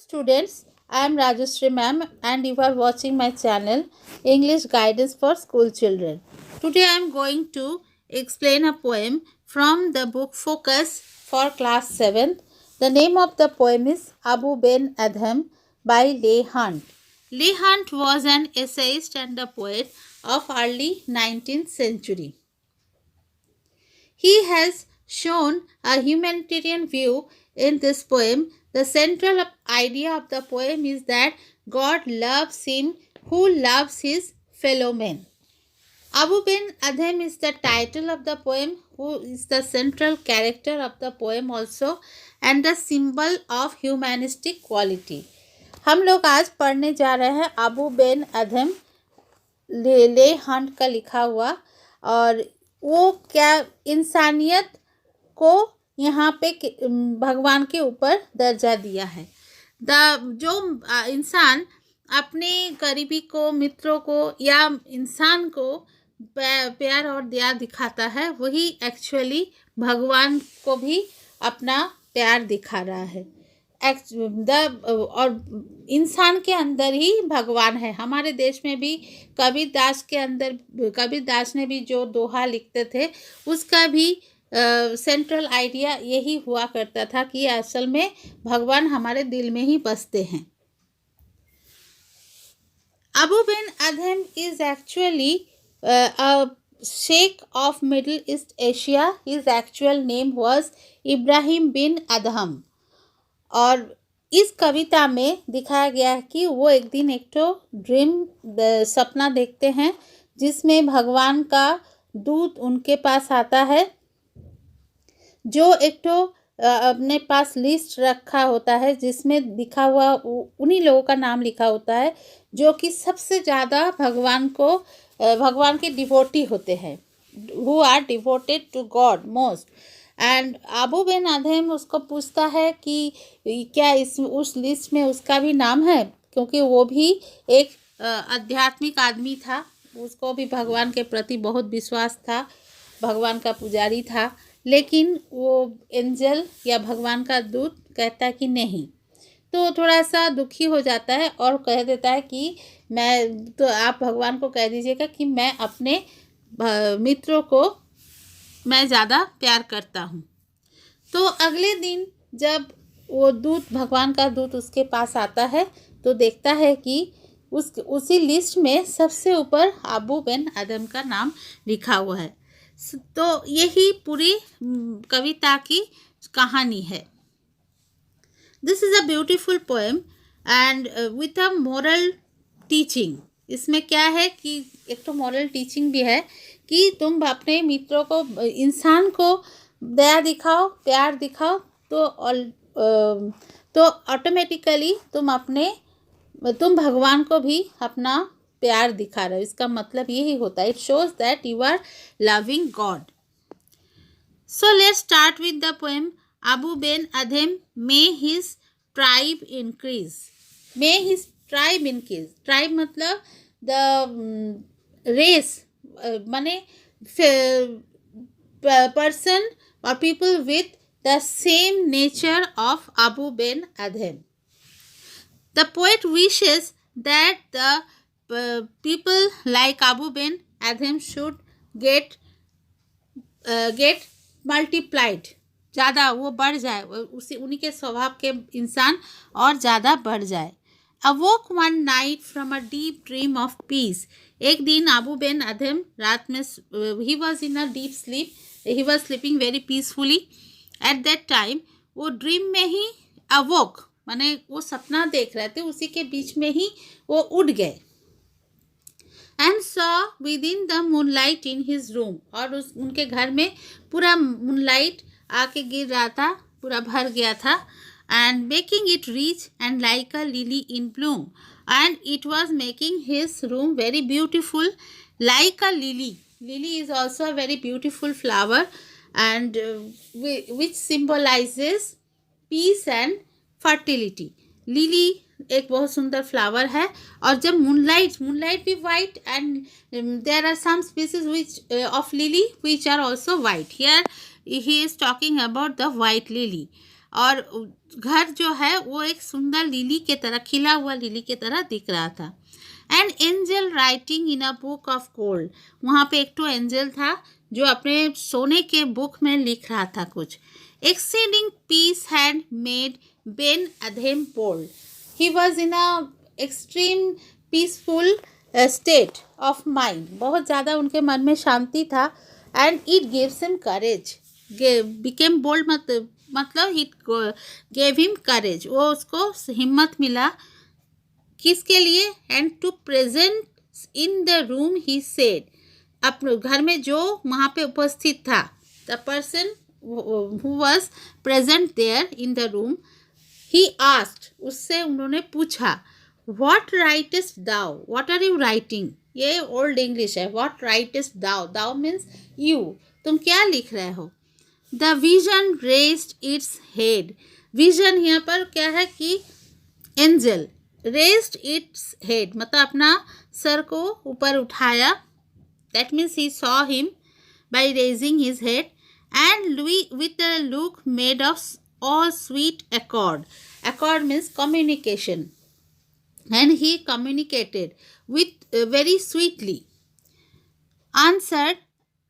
students, I am Rajeshri ma'am and you are watching my channel English Guidance for School Children. Today I am going to explain a poem from the book Focus for class 7th. The name of the poem is Abu Ben Adham by Leigh Hunt. Leigh Hunt was an essayist and a poet of early 19th century. He has shown a humanitarian view in this poem. The central idea of the poem is that God loves him who loves his fellow men. Abu Ben Adhem is the title of the poem, who is the central character of the poem also and the symbol of humanistic quality. हम लोग आज पढ़ने जा रहे हैं Abu Ben अधम ले Hunt का लिखा हुआ, और वो क्या इंसानियत को यहाँ पे भगवान के ऊपर दर्जा दिया है। जो इंसान अपने करीबी को, मित्रों को या इंसान को प्यार और दया दिखाता है, वही एक्चुअली भगवान को भी अपना प्यार दिखा रहा है। और इंसान के अंदर ही भगवान है। हमारे देश में भी कबीर दास ने भी जो दोहा लिखते थे, उसका भी सेंट्रल आइडिया यही हुआ करता था कि असल में भगवान हमारे दिल में ही बसते हैं। अबू बिन अधम is actually a sheikh of Middle East Asia. His actual name was Ibrahim bin Adham. और इस कविता में दिखाया गया है कि वो एक दिन एक तो सपना देखते हैं जिसमें भगवान का दूत उनके पास आता है, जो एक तो अपने पास लिस्ट रखा होता है जिसमें लिखा हुआ उन्हीं लोगों का नाम लिखा होता है जो कि सबसे ज़्यादा भगवान के डिवोटी होते हैं, who are devoted to God most. And Abou Ben Adhem उसको पूछता है कि क्या उस लिस्ट में उसका भी नाम है, क्योंकि वो भी एक आध्यात्मिक आदमी था, उसको भी भगवान के प्रति बहुत विश्वास था, भगवान का पुजारी था। लेकिन वो एंजल या भगवान का दूत कहता कि नहीं, तो थोड़ा सा दुखी हो जाता है और कह देता है कि आप भगवान को कह दीजिएगा कि मैं अपने मित्रों को मैं ज़्यादा प्यार करता हूँ। तो अगले दिन जब वो भगवान का दूत उसके पास आता है तो देखता है कि उसी लिस्ट में सबसे ऊपर अबू बिन अधम का नाम लिखा हुआ है। तो यही पूरी कविता की कहानी है। This is a beautiful poem and with a moral teaching. इसमें क्या है कि एक तो मॉरल टीचिंग भी है कि तुम अपने मित्रों को, इंसान को दया दिखाओ, प्यार दिखाओ, तो ऑटोमेटिकली तुम भगवान को भी अपना प्यार दिखा रहे हो। इसका मतलब यही होता है, it shows that you are loving God. So let's start with the poem Abou Ben Adhem may his tribe increase. May his tribe increase. Tribe मतलब द रेस, माने person or people with the same nature of Abu Ben Adham. The poet wishes that the people like Abu Ben Adham should get multiplied, ज़्यादा वो बढ़ जाए, उन्हीं के स्वभाव के इंसान और ज़्यादा बढ़ जाए। Awoke one night from a deep dream of peace. एक दिन अबू बिन अधम रात में he was in a deep sleep. He was sleeping very peacefully. At that time वो ड्रीम में ही अवोक, माने वो सपना देख रहे थे, उसी के बीच में ही वो उठ गए। And saw within the moonlight in his room. और उनके घर में पूरा मूनलाइट आके गिर रहा था, पूरा भर गया था, and making it rich and like a lily in bloom, and it was making his room very beautiful like a lily. Lily is also a very beautiful flower and which symbolizes peace and fertility. Lily एक बहुत सुंदर flower है, और जब moonlight भी white, and there are some species which of lily which are also white. Here he is talking about the white lily. और घर जो है वो एक सुंदर लिली के तरह, खिला हुआ लिली के तरह दिख रहा था. An angel writing in a book of gold. वहाँ पे एक तो एंजल था जो अपने सोने के बुक में लिख रहा था कुछ. Exceeding peace had made Ben Adhem bold. He was in a extreme peaceful state of mind. बहुत ज़्यादा उनके मन में शांति था. And it gives him courage. Became bold मतलब इट गेव हिम करेज. वो उसको हिम्मत मिला. किसके लिए? And to present in the room he said. अपने घर में जो वहाँ पे उपस्थित था, the person who was present there in the room, he asked, उससे उन्होंने पूछा, what writest thou, what are you writing. ये ओल्ड इंग्लिश है. What writest thou, thou means you, तुम क्या लिख रहे हो. The vision raised its head. Vision यहाँ पर क्या है कि एंजल रेस्ड इट्स हेड मतलब अपना सर को ऊपर उठाया. That means he saw him by raising his head and Louis with a look made of all sweet accord. Accord means communication. And he communicated with very sweetly. Answered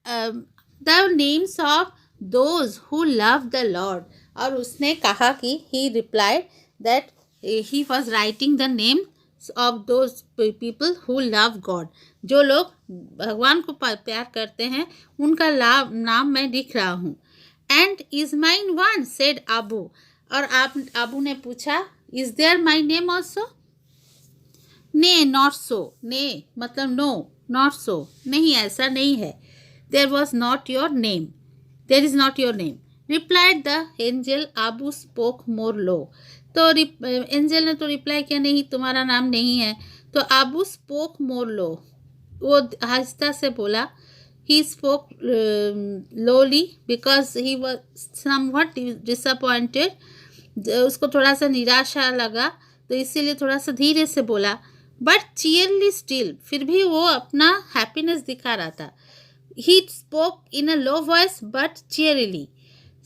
the names of those who love the Lord. और उसने कहा कि he replied that he was writing the names of those people who love God. जो लोग भगवान को प्यार करते हैं उनका नाम मैं लिख रहा हूँ. And is mine one, said Abu. और अबू ने पूछा, is there my name also? Nay, not so. Nay मतलब no, not so. नहीं, ऐसा नहीं है. There was not your name. There is not your name. Replied the angel. Abu spoke more low. तो angel ने तो रिप्लाई किया, नहीं तुम्हारा नाम नहीं है. तो आबू स्पोक मोर लो, वो आहिस्ता से बोला. He spoke lolly because he was somewhat disappointed. उसको थोड़ा सा निराशा लगा तो इसीलिए थोड़ा सा धीरे से बोला. बट चीयरली स्टिल, फिर भी वो अपना हैप्पीनेस दिखा रहा था. He spoke in a low voice but cheerly.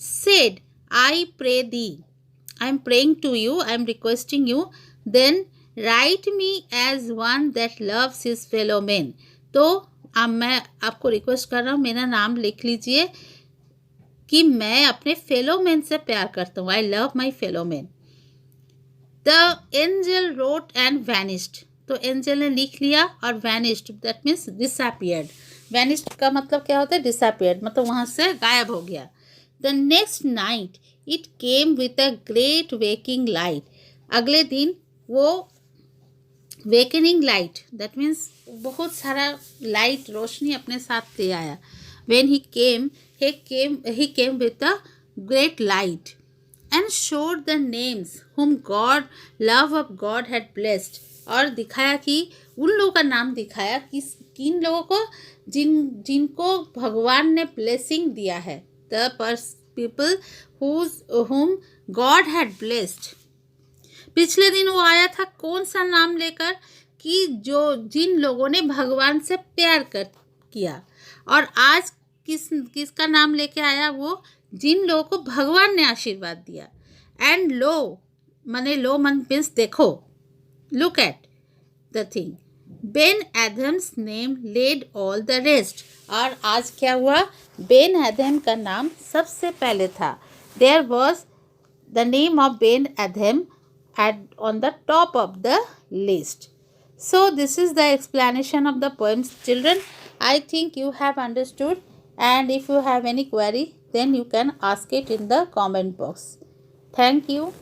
Said, I pray thee, I am praying to you, I am requesting you, then write me as one that loves his fellow men. तो अब मैं आपको request कर रहा हूँ, मेरा नाम लिख लीजिए कि मैं अपने फेलो मैन से प्यार करता हूँ. I love my fellow man. The angel wrote and vanished. तो एंजल ने लिख लिया और vanished that means disappeared. Vanished का मतलब क्या होता है? डिसअपियर्ड मतलब वहाँ से गायब हो गया. The next night it came with a great waking light. अगले दिन वो वेकनिंग लाइट दैट मीन्स बहुत सारा लाइट, रोशनी अपने साथ ले आया. When he came with a great light and showed the names whom God love of God had blessed. और दिखाया कि उन लोगों का नाम दिखाया कि किन लोगों को जिनको भगवान ने ब्लेसिंग दिया है. The people whom God had blessed. पिछले दिन वो आया था कौन सा नाम लेकर कि जिन लोगों ने भगवान से प्यार किया. और आज किसका नाम लेके आया? वो जिन लोगों को भगवान ने आशीर्वाद दिया. एंड लो मीन्स देखो, look at the thing. Ben Adhem's name led all the rest. और आज क्या हुआ? बेन एडम का नाम सबसे पहले था. There was the name of Ben Adhem on the top of the list. So this is the explanation of the poems, children. I think you have understood, and if you have any query then you can ask it in the comment box. Thank you.